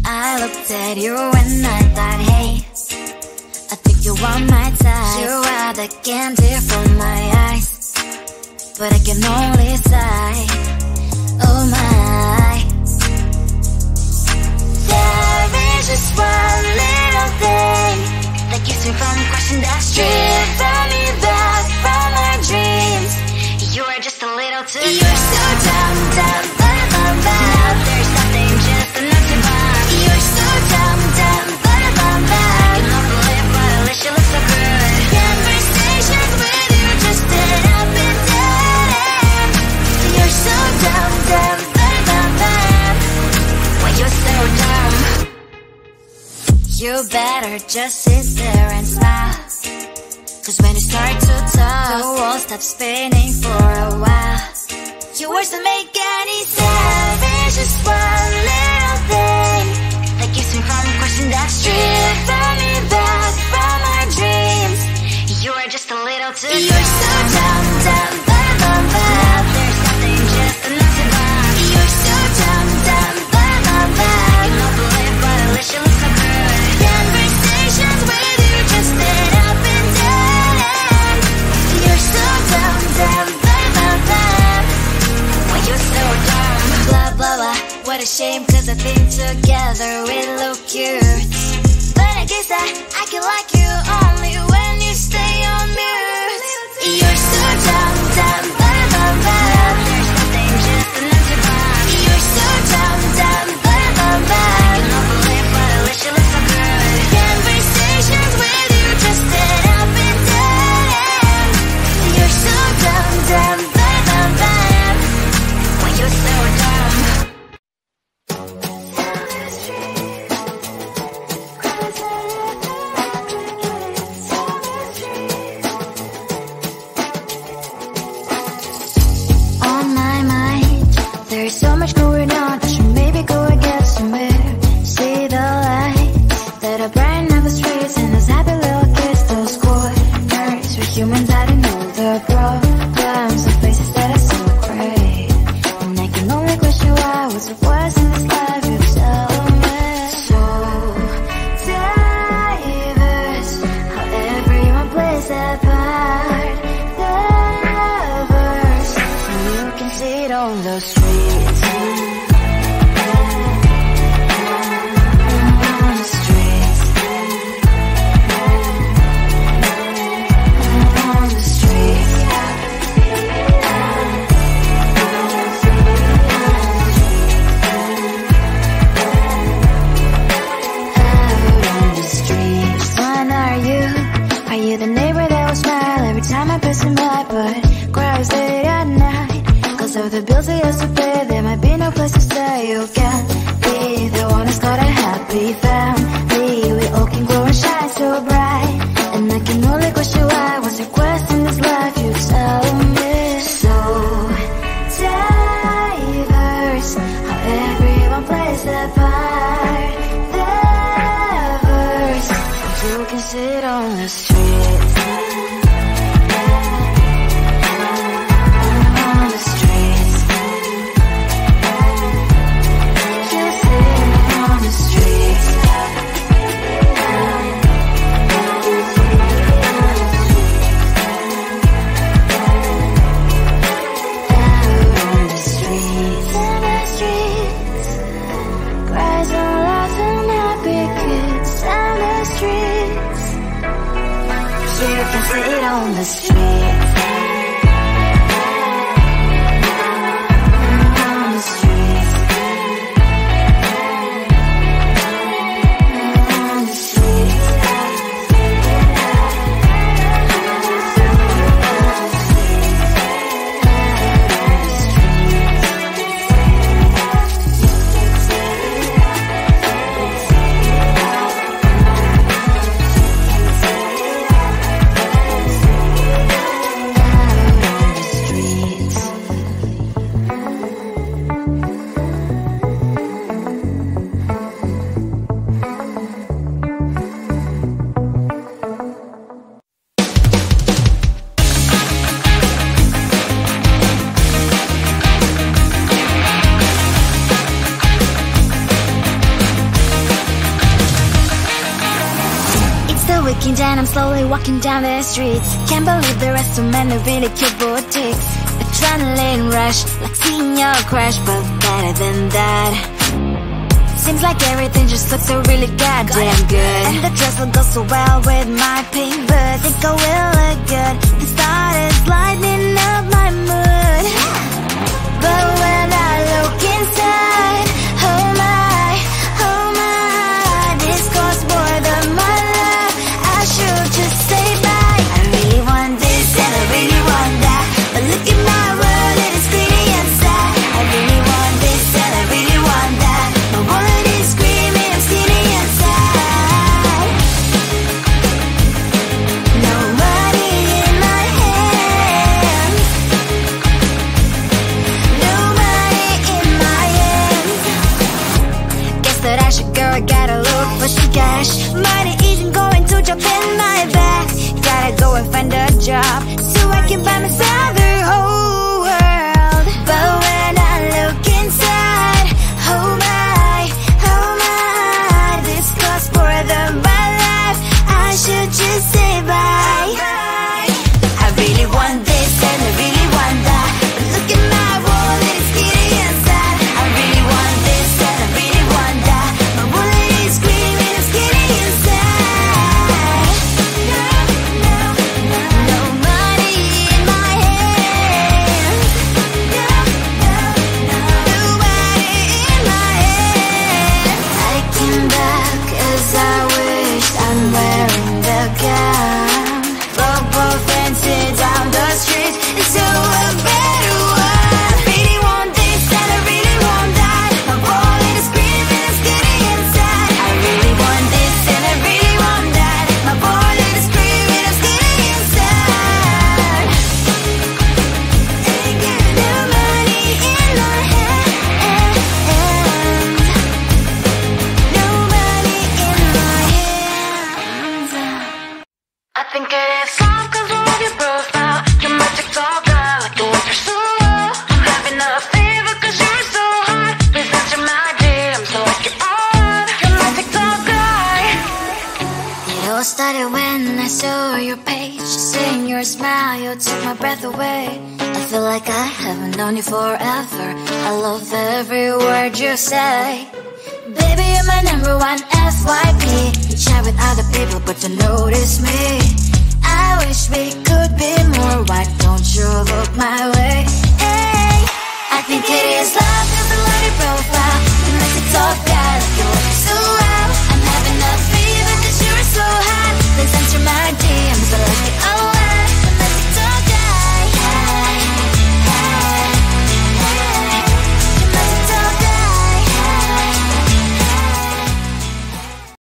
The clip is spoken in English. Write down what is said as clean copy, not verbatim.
I looked at you and I thought, hey, I think you are my type. You are the candy from my eyes, but I can only sigh, oh my. There is just one little thing that keeps me from crossing that street. Drive me back from my dreams. You are just a little too good. You're so dumb, dumb, bum, now there's nothing just enough to buy. You're so dumb, dumb, bum, I cannot believe but at least you look so good. Conversations with you just end up in dead end. You're so dumb, dumb, bum, why you're so dumb. You better just sit there and smile, 'cause when you start to talk, the world stops spinning for a while. Your words don't make any sense. There's just one little thing that keeps me from crossing that street. Drive me back from our dreams. You are just a little too good. You're so dumb, dumb, bum, there's nothing just enough to buy. You're so dumb, dumb, bum, I cannot believe but at least you look so good. Conversations with you just end up in dead end. You're so dumb, dumb, why you're so dumb. Blah, blah, blah, what a shame, 'cause I think together we look cute. But I guess I can like you only when you stay on mute. You're so dumb, dumb, there's nothing just enough to buy. You're so dumb, dumb, I cannot believe but at least you look so good. Conversations with you just end up in dead end. You're so dumb, dumb, why you're so dumb. On my mind, there's so much going on. I should maybe go and get somewhere. See the lights that are brighten up the streets, and those happy little kids, those corners where humans I don't know their problems, the faces that are so great. And I can only question why was the worst in this life. You tell me. So diverse, how everyone plays their part. Diverse, you can see it on the streets. On the streets. On the streets. On the streets. One, are you the neighbor that will smile every time I pass him by, but cries late at night 'cause of the bills they used to pay? There might be no place to stay. You can be the one who's got a happy family. We all can grow and shine so bright, and I can only question why. What's your quest in this life? You tell me. So diverse, how everyone plays their part. Diverse, you can sit on the streets. On the streets. You sit on the streets. On the streets. On the streets. Cries and laughing happy kids. On the streets. You can sit on the streets. On the streets. On the streets. weekend and I'm slowly walking down the streets. Can't believe the rest of men are really cute boutiques. Adrenaline rush, like seeing your crush, but better than that. Seems like everything just looks so really goddamn good. And the dress will go so well with my pink boots. Think I will look good. The thought is lightening up my mood. But when I look inside, oh my, this costs more than my love. I should just say bye. I really want this and I really want that, but look at my world and it's pretty inside. I really want this and I really want that. My wallet is screaming, I'm sitting inside. No money in my hands. No money in my hands. Guess that I should go, I gotta look for some cash. Money isn't going to jump in my back. Gotta go and find a job so I can buy myself the whole world. But when I look inside, oh my, this costs more than my life. I should just say bye. I really want this and I really want that, but look at my wallet, it's getting inside. I really want this and I really want that. My wallet is screaming, it's getting inside. No money in my hands. No money in my hands. Taking back as I wish I'm wearing the gown. Rubber fencing down the street into a better one. I really want this and I really want that. My wallet is screaming, it's getting inside. I really want this and I really want that. My wallet is screaming, it's getting inside. Ain't got no money in my hands. No money in my hands. I think it is soft cause I love your profile. You're my TikTok girl, like the way you're so low. I'm having a fever cause you're so hot. Please answer my DMs so I can on. You're my TikTok guy. It all started when I saw your page. Seeing your smile, you took my breath away. I feel like I haven't known you forever. I love every word you say. Baby, you're my number one FYP. You chat with other people but don't notice me. I wish we could be more. Why don't you look my way? Hey, I think it is love cause I love your profile. You make it so bad, like you're